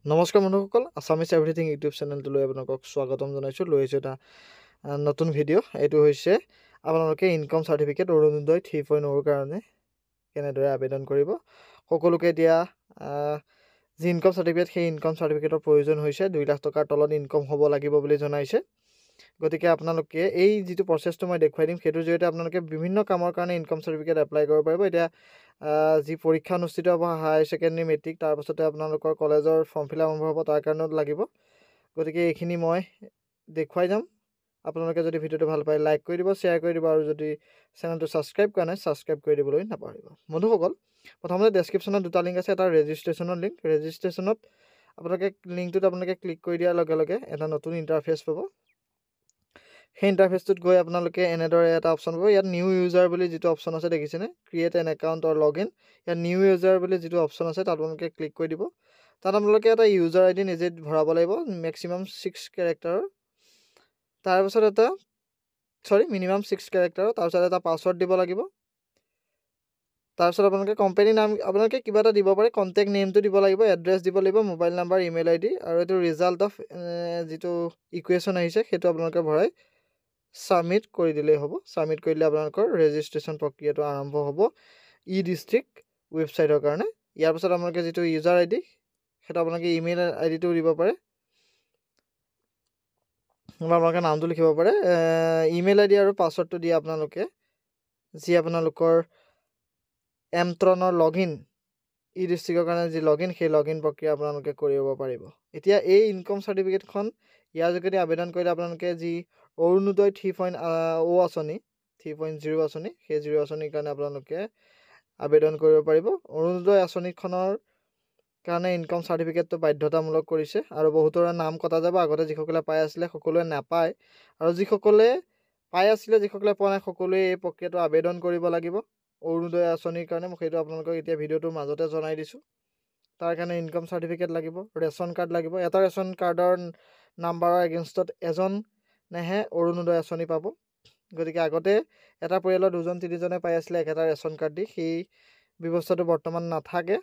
নমস্কাৰ বন্ধুসকল, Assamese everything YouTube চেনেলটোলৈ আপোনালোকক স্বাগতম জনাইছোঁ। লৈ আহিছোঁ এটা নতুন ভিডিঅ'। এইটো হৈছে আপোনালোকে ইনকম চাৰ্টিফিকেট অৰুণোদয় 3.0 কাৰণে কেনেদৰে আবেদন কৰিব। সকলোকে এতিয়া যি ইনকম চাৰ্টিফিকেট, সেই ইনকম চাৰ্টিফিকেটৰ প্ৰয়োজন হৈছে। 2 লাখ টকাৰ তলত ইনকম হ'ব লাগিব বুলি জনাইছে। গতিকে আপোনালোকে এই যিটো প্ৰচেছটো মই দেখুৱাই দিম, সেইটোৰ জৰিয়তে আপোনালোকে বিভিন্ন কামৰ কাৰণে ইনকম চাৰ্টিফিকেট এপ্লাই কৰিব পাৰিব। এতিয়া যি পৰীক্ষা অনুষ্ঠিত হ'ব হায়াৰ ছেকেণ্ডেৰী মেট্ৰিক, তাৰ পাছতে আপোনালোকৰ কলেজৰ ফৰ্ম ফিল আপ আৰম্ভ হ'ব, তাৰ কাৰণেও লাগিব। গতিকে এইখিনি মই দেখুৱাই যাম। আপোনালোকে যদি ভিডিঅ'টো ভাল পায় লাইক কৰি দিব, শ্বেয়াৰ কৰি দিব, আৰু যদি চেনেলটো ছাবস্ক্ৰাইব কৰা নাই ছাবস্ক্ৰাইব কৰি দিবলৈ নাপাহৰিব। বন্ধুসকল, প্ৰথমতে ডেছক্ৰিপশ্যনত দুটা লিংক আছে। এটা ৰেজিষ্ট্ৰেশ্যনৰ লিংক। ৰেজিষ্ট্ৰেশ্যনত আপোনালোকে লিংকটোত ক্লিক কৰি দিয়াৰ লগে লগে এটা নতুন ইণ্টাৰফেচ পাব। সেই ইণ্টাৰফেচটোত গৈ আপোনালোকে এনেদৰে এটা অপশ্যন পাব। ইয়াত নিউ ইউজাৰ বুলি যিটো অপশ্যন আছে দেখিছেনে, create an account or log in. ইয়াত নিউ ইউজাৰ বুলি যিটো অপশ্যন আছে তাত আপোনালোকে ক্লিক কৰি দিব। তাত আপোনালোকে এটা ইউজাৰ আই ডি নিজে ভৰাব লাগিব, মেক্সিমাম 6 কেৰেক্টাৰৰ। তাৰপিছত মিনিমাম 6 কেৰেক্টাৰৰ। তাৰপিছত এটা পাছৱৰ্ড দিব লাগিব। তাৰপিছত আপোনালোকে কোম্পানীৰ নাম আপোনালোকে কিবা এটা দিব পাৰে, কণ্টেক্ট নেমটো দিব লাগিব, এড্ৰেছ দিব লাগিব, মোবাইল নাম্বাৰ, ইমেইল আই ডি, আৰু এইটো ৰিজাল্ট অফ যিটো ইকুৱেশ্যন আহিছে সেইটো আপোনালোকে ভৰাই ছাবমিট কৰি দিলেই হ'ব। ছাবমিট কৰি দিলে আপোনালোকৰ ৰেজিষ্ট্ৰেশ্যন প্ৰক্ৰিয়াটো আৰম্ভ হ'ব ই-ডিষ্ট্ৰিক্ট ৱেবছাইটৰ কাৰণে। ইয়াৰ পাছত আপোনালোকে যিটো ইউজাৰ আই ডি, সেইটো আপোনালোকে ইমেইল আই ডিটোও দিব পাৰে, আপোনালোকে নামটো লিখিব পাৰে। ইমেইল আই ডি আৰু পাছৱৰ্ডটো দি আপোনালোকে যি আপোনালোকৰ এমট্ৰনৰ লগ ইন, ই-ডিষ্ট্ৰিক্টৰ কাৰণে যি লগ ইন, সেই লগ ইন প্ৰক্ৰিয়া আপোনালোকে কৰিব পাৰিব। এতিয়া এই ইনকম চাৰ্টিফিকেটখন ইয়াৰ যোগেদি আবেদন কৰিলে আপোনালোকে যি অৰুণোদয় 3.0 আঁচনি, 3.0 আঁচনি, সেই 0 আঁচনিৰ কাৰণে আপোনালোকে আবেদন কৰিব পাৰিব। অৰুণোদয় আঁচনিখনৰ কাৰণে ইনকম চাৰ্টিফিকেটটো বাধ্যতামূলক কৰিছে, আৰু বহুতৰে নাম কটা যাব। আগতে যিসকলে পাই আছিলে সকলোৱে নাপায়, আৰু যিসকলে পাই আছিলে, যিসকলে পোৱা নাই, সকলোৱে এই প্ৰক্ৰিয়াটো আবেদন কৰিব লাগিব অৰুণোদয় আঁচনিৰ কাৰণে। মই সেইটো আপোনালোকক এতিয়া ভিডিঅ'টোৰ মাজতে জনাই দিছোঁ। তাৰ কাৰণে ইনকম চাৰ্টিফিকেট লাগিব, ৰেচন কাৰ্ড লাগিব। এটা ৰেচন কাৰ্ডৰ নাম্বাৰৰ এগেইনষ্টত এজনেহে অৰুণোদয় আঁচনি পাব। গতিকে আগতে এটা পৰিয়ালৰ 2-3জনে পাই আছিলে একেটা ৰেচন কাৰ্ড দি। সেই ব্যৱস্থাটো বৰ্তমান নাথাকে,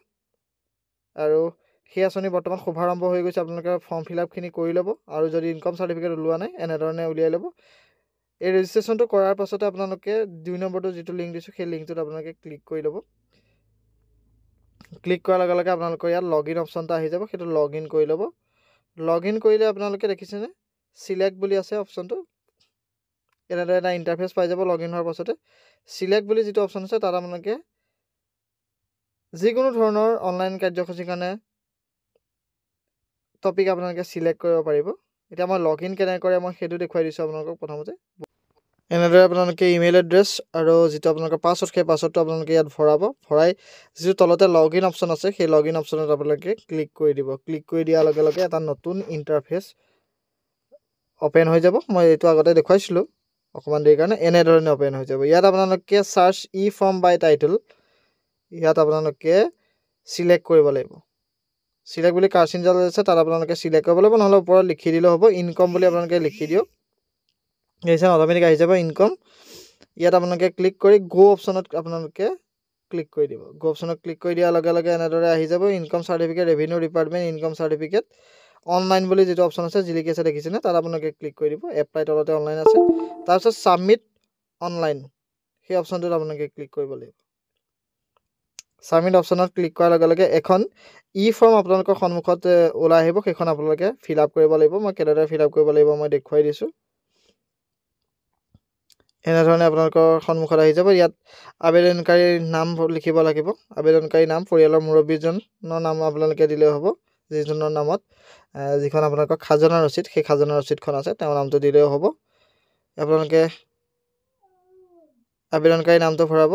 আৰু সেই আঁচনি বৰ্তমান শুভাৰম্ভ হৈ গৈছে। আপোনালোকে ফৰ্ম ফিল আপখিনি কৰি ল'ব, আৰু যদি ইনকম চাৰ্টিফিকেট ওলোৱা নাই এনেধৰণে উলিয়াই ল'ব। এই ৰেজিষ্ট্ৰেশ্যনটো কৰাৰ পাছতে আপোনালোকে 2 নম্বৰটো যিটো লিংক দিছোঁ, সেই লিংকটোত আপোনালোকে ক্লিক কৰি ল'ব। ক্লিক কৰাৰ লগে লগে আপোনালোকৰ ইয়াত লগ ইন অপশ্যন এটা আহি যাব, সেইটো লগ ইন কৰি ল'ব। লগ ইন কৰিলে আপোনালোকে দেখিছেনে, চিলেক্ট বুলি আছে অপশ্যনটো। এনেদৰে এটা ইণ্টাৰফেচ পাই যাব। লগ ইন হোৱাৰ পাছতে চিলেক্ট বুলি যিটো অপশ্যন আছে তাত আপোনালোকে যিকোনো ধৰণৰ অনলাইন কাৰ্যসূচীৰ কাৰণে টপিক আপোনালোকে চিলেক্ট কৰিব পাৰিব। এতিয়া মই লগ ইন কেনেকৈ কৰে মই সেইটো দেখুৱাই দিছোঁ আপোনালোকক। প্ৰথমতে এনেদৰে আপোনালোকে ইমেইল এড্ৰেছ আৰু যিটো আপোনালোকৰ পাছৱৰ্ড, সেই পাছৱৰ্ডটো আপোনালোকে ইয়াত ভৰাব। ভৰাই যিটো তলতে লগ ইন অপশ্যন আছে, সেই লগ ইন অপশ্যনত আপোনালোকে ক্লিক কৰি দিব। ক্লিক কৰি দিয়াৰ লগে লগে এটা নতুন ইণ্টাৰফেচ অ'পেন হৈ যাব। মই এইটো আগতে দেখুৱাইছিলোঁ অকণমান দেৰিৰ কাৰণে। এনেধৰণে অ'পেন হৈ যাব। ইয়াত আপোনালোকে চাৰ্চ ই ফৰ্ম বাই টাইটেল, ইয়াত আপোনালোকে চিলেক্ট কৰিব লাগিব। চিলেক্ট বুলি কাৰ্চিন জাল আছে, তাত আপোনালোকে চিলেক্ট কৰিব লাগিব, নহ'লে ওপৰত লিখি দিলেও হ'ব। ইনকম বুলি আপোনালোকে লিখি দিয়ক। দেখিছেনে, অট'মেটিক আহি যাব ইনকম। ইয়াত আপোনালোকে ক্লিক কৰি গ' অপশ্যনত আপোনালোকে ক্লিক কৰি দিব। গ' অপশ্যনত ক্লিক কৰি দিয়াৰ লগে লগে এনেদৰে আহি যাব income certificate, revenue department income certificate online বুলি যিটো অপশ্যন আছে, জিলিকি আছে দেখিছেনে, তাত আপোনালোকে ক্লিক কৰি দিব। এপ্লাই তলতে অনলাইন আছে। তাৰপিছত ছাবমিট অনলাইন, সেই অপশ্যনটোত আপোনালোকে ক্লিক কৰিব লাগিব। ছাবমিট অপশ্যনত ক্লিক কৰাৰ লগে লগে এখন ই ফৰ্ম আপোনালোকৰ সন্মুখত ওলাই আহিব। সেইখন আপোনালোকে ফিল আপ কৰিব লাগিব। মই কেনেদৰে ফিল আপ কৰিব লাগিব মই দেখুৱাই দিছোঁ। এনেধৰণে আপোনালোকৰ সন্মুখত আহি যাব। ইয়াত আবেদনকাৰীৰ নাম লিখিব লাগিব। আবেদনকাৰীৰ নাম, পৰিয়ালৰ মুৰব্বীজনৰ নাম আপোনালোকে দিলেও হ'ব। যিজনৰ নামত যিখন আপোনালোকৰ খাজনা ৰচিদ, সেই খাজনা ৰচিদখন আছে, তেওঁৰ নামটো দিলেও হ'ব। আপোনালোকে আবেদনকাৰীৰ নামটো ভৰাব।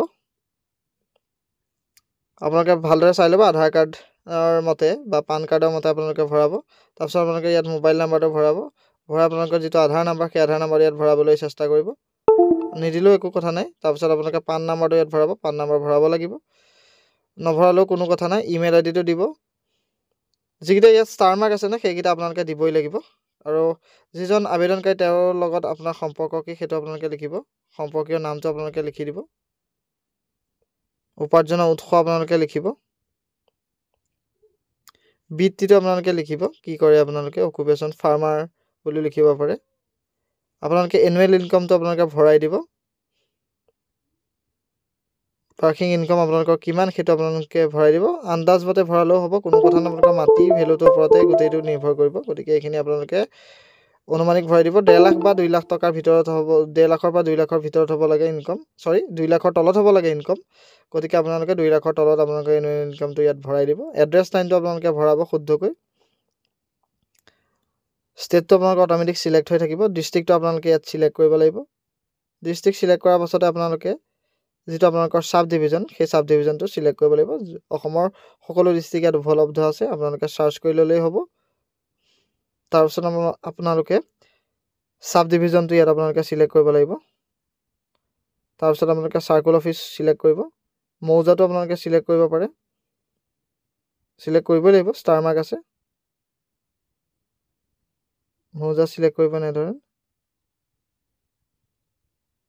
আপোনালোকে ভালদৰে চাই ল'ব, আধাৰ কাৰ্ডৰ মতে বা পান কাৰ্ডৰ মতে আপোনালোকে ভৰাব। তাৰপিছত আপোনালোকে ইয়াত মোবাইল নাম্বাৰটো ভৰাব। ভৰাই আপোনালোকৰ যিটো আধাৰ নাম্বাৰ, সেই আধাৰ নাম্বাৰ ইয়াত ভৰাবলৈ চেষ্টা কৰিব। নিদিলেও একো কথা নাই। তাৰপিছত আপোনালোকে পান নাম্বাৰটো ইয়াত ভৰাব। পান নাম্বাৰ ভৰাব লাগিব, নভৰালেও কোনো কথা নাই। ইমেইল আই ডিটো দিব। যিকেইটা ইয়াত ষ্টাৰ মাৰ্ক আছে ন, সেইকেইটা আপোনালোকে দিবই লাগিব। আৰু যিজন আবেদনকাৰী তেওঁৰ লগত আপোনাৰ সম্পৰ্ক কি, সেইটো আপোনালোকে লিখিব। সম্পৰ্কীয় নামটো আপোনালোকে লিখি দিব। উপাৰ্জনৰ উৎস আপোনালোকে লিখিব। বৃত্তিটো আপোনালোকে লিখিব কি কৰে আপোনালোকে অকুপেশ্যন ফাৰ্মাৰ বুলি লিখিব পাৰে আপোনালোকে এনুৱেল ইনকামটো আপোনালোকে ভৰাই দিব পাৰ্কিং ইনকাম আপোনালোকৰ কিমান সেইটো আপোনালোকে ভৰাই দিব আন্দাজমতে ভৰালেও হ'ব কোনো কথা নাই আপোনালোকৰ মাটি ভেলুটোৰ ওপৰতে গোটেইটো নিৰ্ভৰ কৰিব গতিকে এইখিনি আপোনালোকে অনুমানিক ভৰাই দিব 1.5 লাখ বা 2 লাখ টকাৰ ভিতৰত হ'ব 1.5 লাখৰ পৰা 2 লাখৰ ভিতৰত হ'ব লাগে ইনকাম 2 লাখৰ তলত হ'ব লাগে ইনকাম গতিকে আপোনালোকে 2 লাখৰ তলত আপোনালোকে ইনকামটো ইয়াত ভৰাই দিব এড্ৰেছ লাইনটো আপোনালোকে ভৰাব শুদ্ধকৈ ষ্টেটটো আপোনালোকৰ অট'মেটিক সিলেক্ট হৈ থাকিব ডিস্ট্ৰিক্টটো আপোনালোকে ইয়াত সিলেক্ট কৰিব লাগিব ডিস্ট্ৰিক্ট সিলেক্ট কৰাৰ পাছতে আপোনালোকে যেটো আপোনালোকৰ সাব ডিভিজন সেই সাব ডিভিজনটো সিলেক্ট কৰিব লাগিব অসমৰ সকলো ডিস্ট্ৰিক্ট ইয়াত উপলব্ধ আছে আপোনালোকে সাৰ্চ কৰি ললেই হ'ব তাৰ পিছত আপোনালোকে সাব ডিভিজনটো ইয়াত আপোনালোকে সিলেক্ট কৰিব লাগিব তাৰ পিছত আপোনালোকে সাৰ্কেল অফিস সিলেক্ট কৰিব মৌজাটো আপোনালোকে সিলেক্ট কৰিব পাৰে সিলেক্ট কৰিব লাগিব ষ্টাৰ মাৰ্ক আছে মৌজা সিলেক্ট কৰিব নাই ধৰণ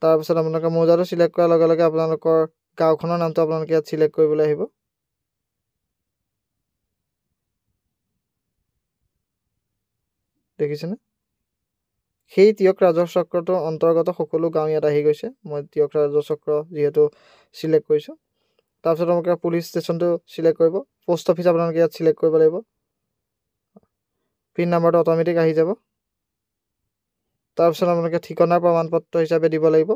তাৰ পিছত আপোনালোকে মৌজাটো সিলেক্ট কৰাৰ লগে লগে আপোনালোকৰ গাঁওখনৰ নামটো আপোনালোকে ইয়াত সিলেক্ট কৰিবলৈ আহিব দেখিছেনে সেই তিয়ক ৰাজচক্ৰটো অন্তৰ্গত সকলো গাঁও ইয়াত আহি গৈছে মই তিয়ক ৰাজচক্ৰ যেহেতু সিলেক্ট কৰিছো তাৰ পিছত আপোনালোকে পুলিশ ষ্টেচনটো সিলেক্ট কৰিব পোষ্ট অফিস আপোনালোকে ইয়াত সিলেক্ট কৰিব লাগিব পিন নম্বৰটো অট'মেটিক আহি যাব তাৰ পিছত আপোনালোকে ঠিকনাৰ প্ৰমাণপত্ৰ হিচাপে দিব লাগিব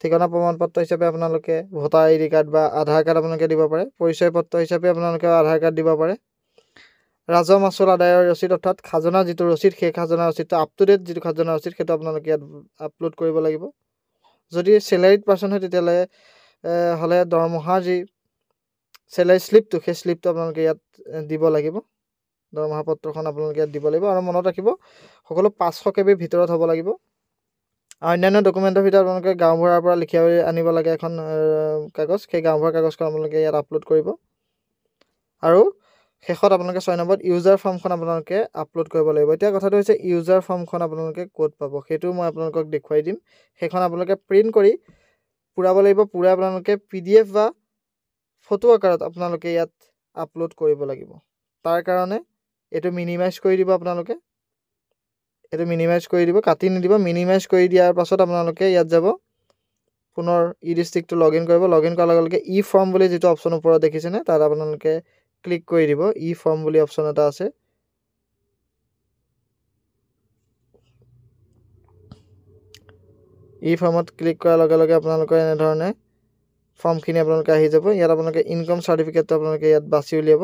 ঠিকনা প্ৰমাণপত্ৰ হিচাপে আপোনালোকে ভোটাৰ আইডি কাৰ্ড বা আধাৰ কাৰ্ড আপোনালোকে দিব পাৰে পৰিচয় পত্ৰ হিচাপে আপোনালোকে আধাৰ কাৰ্ড দিব পাৰে ৰাজহ মাছুল আদায়ৰ ৰচিদ অৰ্থাৎ খাজনা যেটো ৰচিদ সেই খাজনা ৰচিদটো আপ টু ডেট যেটো খাজনা ৰচিদ সেইটো আপোনালোকে ইয়াত আপলোড কৰিব লাগিব যদি স্যালাৰিড পাৰ্সন হয় তেতিয়ালে হলে দৰমহা যি স্যালাৰি স্লিপটো সেই স্লিপটো আপোনালোকে ইয়াত দিব লাগিব দৰমহা পত্ৰখন আপোনালোকে ইয়াত দিব লাগিব আৰু মনত ৰাখিব সকলো 500 কেবিৰ ভিতৰত হ'ব লাগিব অন্যান্য ডকুমেন্টৰ ভিতৰত আপোনালোকে গাঁওবুঢ়াৰ পৰা লিখি আনিব লাগে এখন কাগজ সেই গাঁওবুঢ়াৰ কাগজখন আপোনালোকে ইয়াত আপলোড কৰিব আৰু শেষত আপোনালোকে 6 নম্বৰত ইউজাৰ ফৰ্মখন আপোনালোকে আপলোড কৰিব লাগিব এতিয়া কথাটো হৈছে ইউজাৰ ফৰ্মখন আপোনালোকে ক'ত পাব সেইটো মই আপোনালোকক দেখুৱাই দিম সেইখন আপোনালোকে প্ৰিন্ট কৰি পুৰাব লাগিব পুৰা আপোনালোকে পিডিএফ বা ফটো আকাৰত আপোনালোকে ইয়াত আপলোড কৰিব লাগিব তাৰ কাৰণে এটো মিনিমাইজ কৰি দিব আপোনালোকে এটো মিনিমাইজ কৰি দিব কাটি নিদিব মিনিমাইজ কৰি দিয়াৰ পাছত আপোনালোকে ইয়াত যাব পুনৰ ই ডিস্ট্ৰিক্টটো লগইন কৰিব লগইন কৰাৰ লগে লগে ই ফৰ্ম বুলি যেটো অপচন ওপৰত দেখিছেনে তাত আপোনালোকে ক্লিক কৰি দিব ই ফৰ্ম বুলি অপচন এটা আছে ই ফৰ্মত ক্লিক কৰাৰ লগে লগে আপোনালোকৰ এনে ধৰণে ফৰ্মখিনি আপোনালোকে আহি যাব ইয়াত আপোনালোকে ইনকাম সাৰ্টিফিকেটটো আপোনালোকে ইয়াত বাছি উলিয়াব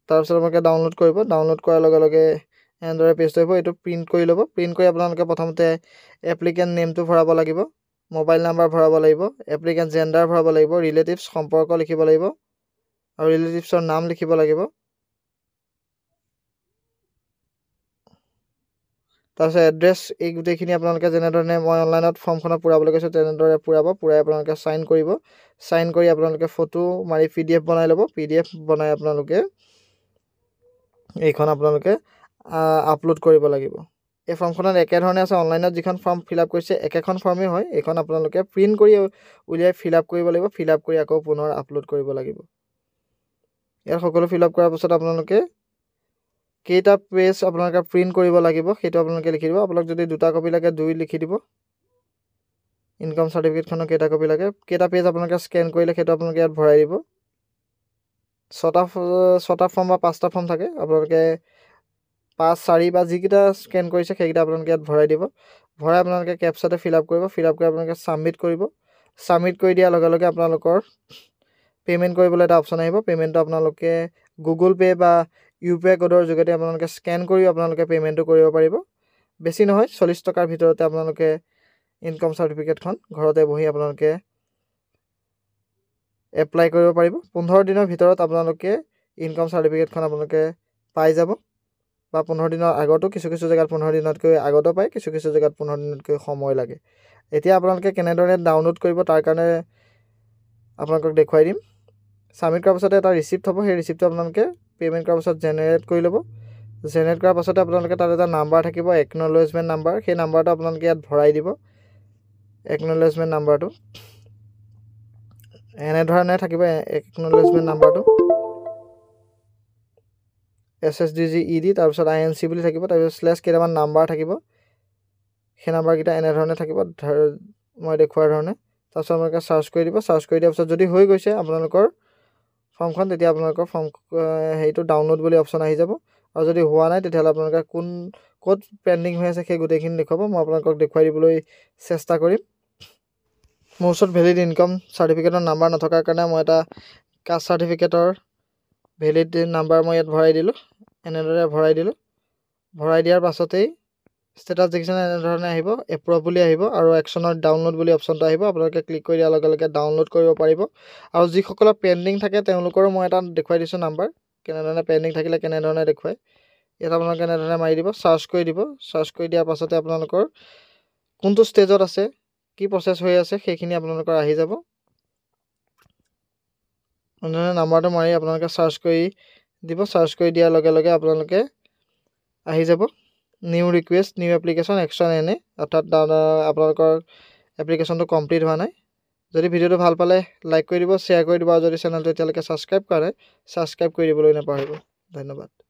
তাৰ পিছত আপোনালোকে ডাউনলোড কৰিব ডাউনলোড কৰাৰ লগে লগে এন্ডৰে পেজ হ'ব এটো প্ৰিন্ট কৰি ল'ব প্ৰিন্ট কৰি আপোনালোকে প্ৰথমতে এপ্লিকেন্ট নেমটো ভৰাব লাগিব মোবাইল নাম্বাৰ ভৰাব লাগিব এপ্লিকেন্ট জেন্ডাৰ ভৰাব লাগিব ৰিলেটিভছ সম্পৰ্ক লিখিব লাগিব আৰু ৰিলেটিভছৰ নাম লিখিব লাগিব তাৰপিছত এড্ৰেছ এই গোটেইখিনি আপোনালোকে যেনে ধৰণে মই অনলাইনত ফৰ্মখন পুৰাবলৈ কৈছো তেনেদৰে পুৰাব পুৰাই আপোনালোকে সাইন কৰিব সাইন কৰি আপোনালোকে ফটো মাৰি পিডিএফ বনাই ল'ব পিডিএফ বনাই আপোনালোকে এইখন আপোনালোকে আপলোড কৰিব লাগিব এই ফৰ্মখনত একে ধৰণে আছে অনলাইনত যিখন ফৰ্ম ফিলআপ কৰিছে একেখন ফৰ্মে হয় এইখন আপোনালোকে প্ৰিন্ট কৰি উলিয়াই ফিলআপ কৰিব লাগিব ফিলআপ কৰি আকৌ পুনৰ আপলোড কৰিব লাগিব ইয়াৰ সকলো ফিলআপ কৰাৰ পাছত আপোনালোকে কেইটা পেজ আপোনালোকে প্ৰিন্ট কৰিব লাগিব সেইটো আপোনালোকে লিখি দিব আপোনাক যদি দুটা কপি লাগে 2 লিখি দিব ইনকাম সাৰ্টিফিকেটখনৰ কেইটা কপি লাগে কেইটা পেজ আপোনালোকে স্ক্যান কৰিলে সেইটো আপোনালোকে ইয়াত ভৰাই দিব 6টা ফৰ্ম বা 5টা ফৰ্ম থাকে আপোনালোকে 5 4 বা যিকিটা স্ক্যান কৰিছে সেইকিটা আপোনালোকে ইয়াত ভৰাই দিব ভৰাই আপোনালোকে ক্যাপচাতে ফিলআপ কৰিব ফিলআপ কৰি আপোনালোকে সাবমিট কৰিব সাবমিট কৰি দিয়া লগে লগে আপোনালোকৰ পেমেন্ট কৰিবলৈ এটা অপচন আহিব পেমেন্টটো আপোনালোকে গুগল পে বা ইউপিআই কোডৰ যোগেদি আপোনালোকে স্ক্যান কৰি আপোনালোকে পেমেন্টটো কৰিব পাৰিব বেছি নহয় 40 টকাৰ ভিতৰতে আপোনালোকে ইনকাম সাৰ্টিফিকেটখন ঘৰতে বহি আপোনালোকে এপ্লাই কৰিব পাৰিব 15 দিনৰ ভিতৰত আপোনালোকে ইনকাম সাৰ্টিফিকেটখন আপোনালোকে পাই যাব বা 15 দিনৰ আগতো কিছু কিছু জায়গাত 15 দিনতকৈ আগতো পায় কিছু কিছু জায়গাত 15 দিনতকৈ সময় লাগে এতিয়া আপোনালোকে কেনেদৰে ডাউনলোড কৰিব তাৰ কাৰণে আপোনালোকক দেখুৱাই দিম সাবমিট কৰাৰ পাছতে এটা ৰিসিপ্ট হ'ব সেই ৰিসিপ্টটো আপোনালোকে পেমেন্ট কৰাৰ পাছত জেনাৰেট কৰি ল'ব জেনাৰেট কৰাৰ পাছতে আপোনালোকে তাত এটা নাম্বাৰ থাকিব একনলেজমেন্ট নাম্বাৰ সেই নাম্বাৰটো আপোনালোকে ইয়াত ভৰাই দিব একনলেজমেণ্ট নাম্বাৰটো এনেধৰণে থাকিব একনলেজমেণ্ট নাম্বাৰটো SSDGED তাৰপিছত INC বুলি থাকিব তাৰপিছত স্লেছ কেইটামান নাম্বাৰ থাকিব সেই নাম্বাৰকেইটা এনেধৰণে থাকিব মই দেখুৱাৰ ধৰণে তাৰপিছত আপোনালোকে চাৰ্চ কৰি দিব চাৰ্চ কৰি দিয়াৰ পিছত যদি হৈ গৈছে আপোনালোকৰ ফৰ্মখন তেতিয়া আপোনালোকৰ ফৰ্ম হেৰিটো ডাউনলোড বুলি অপশ্যন আহি যাব আৰু যদি হোৱা নাই তেতিয়াহ'লে আপোনালোকে ক'ত পেণ্ডিং হৈ আছে সেই গোটেইখিনি দেখুৱাব মই আপোনালোকক দেখুৱাই দিবলৈ চেষ্টা কৰিম মোৰ ওচৰত ভেলিড ইনকম চাৰ্টিফিকেটৰ নাম্বাৰ নথকাৰ কাৰণে মই এটা কাষ্ট চাৰ্টিফিকেটৰ ভেলিড নাম্বাৰ মই ইয়াত ভৰাই দিলোঁ এনেদৰে ভৰাই দিয়াৰ পাছতেই ষ্টেটাছ দেখিছেনে এনেধৰণে আহিব এপ্ৰুভ বুলি আহিব আৰু একশ্যনৰ ডাউনলোড বুলি অপশ্যনটো আহিব আপোনালোকে ক্লিক কৰি দিয়াৰ লগে লগে ডাউনলোড কৰিব পাৰিব আৰু যিসকলৰ পেণ্ডিং থাকে তেওঁলোকৰো মই এটা দেখুৱাই দিছোঁ নাম্বাৰ কেনেধৰণে পেণ্ডিং থাকিলে কেনেধৰণে দেখুৱায় ইয়াত আপোনালোকে এনেধৰণে মাৰি দিব চাৰ্চ কৰি দিয়াৰ পাছতে আপোনালোকৰ কোনটো ষ্টেজত আছে কি প্ৰচেছ হৈ আছে সেইখিনি আপোনালোকৰ আহি যাব এনেধৰণে নাম্বাৰটো মাৰি আপোনালোকে চাৰ্চ কৰি দিব চাৰ্চ কৰি দিয়াৰ লগে লগে আপোনালোকে আহি যাব new request new application action এনে অৰ্থাৎ আপোনালোকৰ এপ্লিকেশ্যনটো কমপ্লিট হোৱা নাই যদি ভিডিঅ'টো ভাল পালে লাইক কৰি দিব শ্বেয়াৰ কৰি দিব আৰু যদি চেনেলটো এতিয়ালৈকে ছাবস্ক্ৰাইব কৰা নাই ছাবস্ক্ৰাইব কৰি দিবলৈ নাপাহৰিব ধন্যবাদ